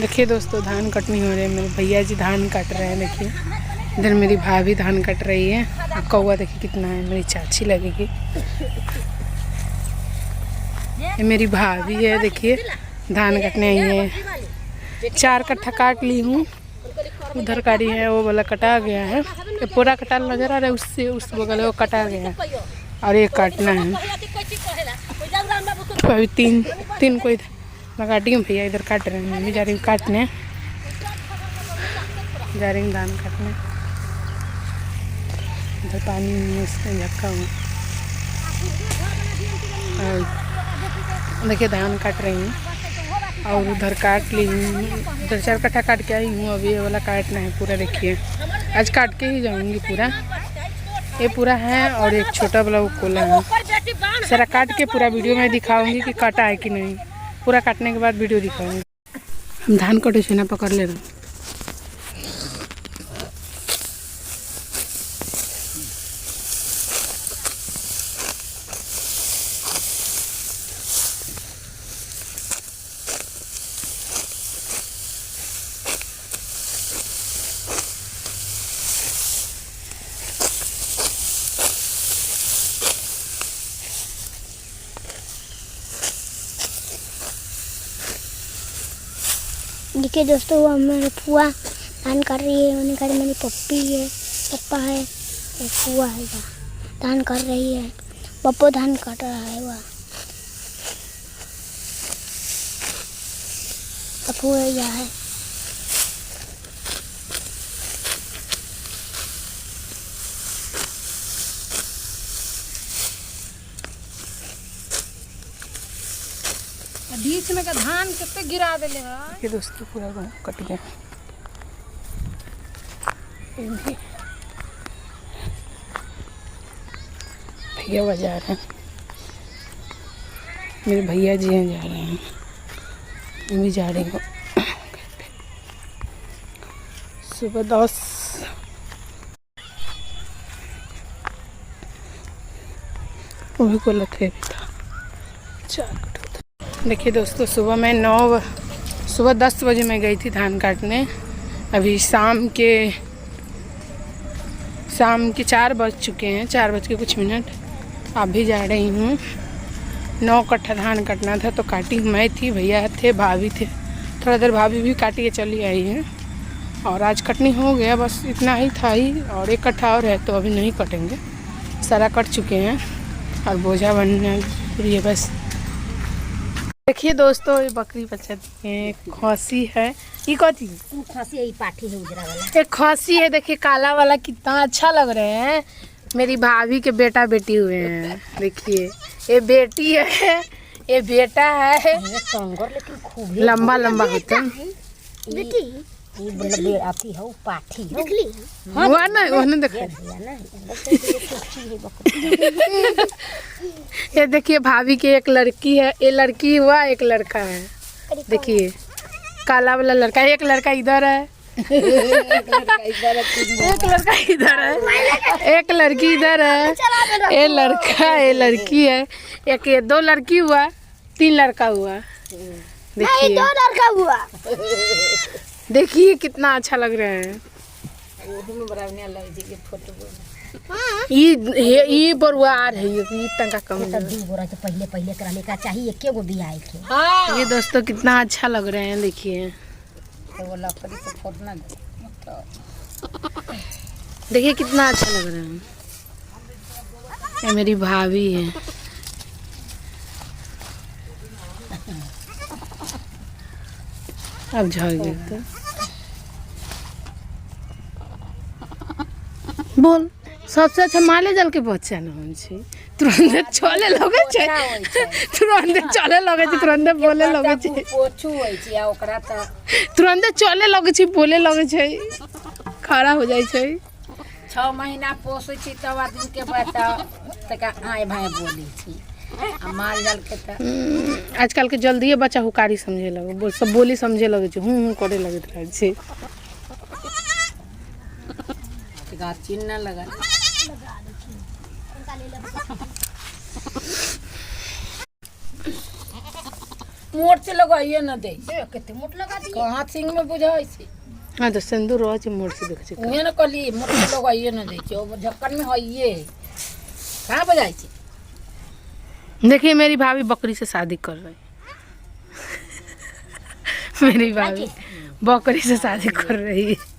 देखिए दोस्तों, धान कटनी हो रही है। मेरे भैया जी धान काट रहे हैं। देखिए इधर मेरी भाभी धान कट रही है। कौवा देखिए कितना है, मेरी चाची लगेगी। ये मेरी भाभी है। देखिए धान कटने आई है। 4 कट्ठा काट ली हूँ। उधर काटी है, वो वाला कटा गया है। ये पूरा कटा नजर आ रहा है, उससे उस बगल वो कटा गया है और ये काटना है। अभी तीन को इधर मैं काटी हूँ। भैया इधर काट रहे हैं, मैं भी जा रही हूँ काटने, जा रही हूँ धान काटने। इधर पानी में उसमें झक्का हूँ। देखिए धान काट रही हूँ और उधर काट ली हूँ। उधर 4 कट्ठा काट के आई हूँ। अभी ये वाला काटना है पूरा। देखिए आज काट के ही जाऊँगी पूरा। ये पूरा है और एक छोटा वाला वो कोला है। सारा काट के पूरा वीडियो में दिखाऊंगी कि काटा है कि नहीं। पूरा काटने के बाद वीडियो दिखाऊंगी। हम धान कटे से ना पकड़ ले रहे। देखिए दोस्तों, वो मेरी फुआ धान कर रही है। उन्हें कर मेरी पप्पी है, पप्पा है, और फुआ है धान कर रही है। पप्पो धान काट रहा है। वह पप्पू यहाँ है। बीच में का धान कितने गिरा देले है। ये दोस्तों पूरा कट गया। भैया बजा रहे हैं। मेरे भैया जी हैं, जा रहे हैं। मैं भी जा रही हूँ। सुबह 10 वो भी को लथे भी था। 4 देखिए दोस्तों, सुबह 10 बजे मैं गई थी धान काटने। अभी शाम के 4 बज चुके हैं, 4 बज के कुछ मिनट। अभी जा रही हूँ। 9 कट्ठा धान काटना था तो काटी मैं थी, भैया थे, भाभी थे। थोड़ा देर भाभी भी काटी के चली आई है और आज कटनी हो गया। बस इतना ही था ही, और 1 कट्ठा और है तो अभी नहीं कटेंगे। सारा कट चुके हैं और बोझा बनने रही है बस। देखिए दोस्तों, ये बकरी बच्चा है, खसी है। ये कथी खसी है? पाठी है उजरा वाला। एक खसी है। देखिए काला वाला कितना अच्छा लग रहे हैं। मेरी भाभी के बेटा बेटी हुए हैं। देखिए ये बेटी है, ये बेटा है। लेकिन खूब लंबा लंबा होता है। बेटी ये आती है पाठी है। देखली हुआ ना, उन्होंने देखा। ये देखिए भाभी की एक लड़की है। ये लड़की हुआ, एक लड़का है। देखिए काला वाला लड़का, एक लड़का इधर है, एक लड़का इधर है, एक लड़की इधर है। ये लड़का, ये लड़की है। एक ये 2 लड़की हुआ, 3 लड़का हुआ। देखिए 2 लड़का हुआ। देखिए कितना अच्छा लग रहे हैं। ये बरुआ आ रही है, ये तंका कम है। 2 बोरा तो पहले कराने का चाहिए। एके गो बियाह के। हां ये दोस्तों कितना अच्छा लग रहे हैं। देखिए वो लकड़ी से फोड़ना। देखिए कितना अच्छा लग रहा है। ये मेरी भाभी है। अब झड़ गए तो बोल। सबसे अच्छा माले जल के बच्चा न होन छै। तुरंत चले लगे छै, तुरंत चले लगे छै, तुरंत बोले लगे छै। पोछू होय छै आ ओकरा त तुरंत चले लगे छै, बोले लगे छै, खड़ा हो जाय छै। 6 महीना पोसै छी तब आदमी के बता तका आए भाई बोली छी। आ माल जाल के त आजकल के जल्दी बच्चा हुकारी समझे लगे, सब बोली समझे लगे छै, हूं करे लगत रहे छै। चिन्ह लगा मोट से लगाइए न दे कितने मोट लगा दी कहाँ सिंग में बुझाई से हाँ तो सिंदूर रोज मोड़ से देख छी उहे न कली मोट से लगाइए न दे ओ झक्कन में होइए कहाँ बजाई से देखिए मेरी भाभी बकरी से शादी कर रही मेरी भाभी बकरी से शादी कर रही है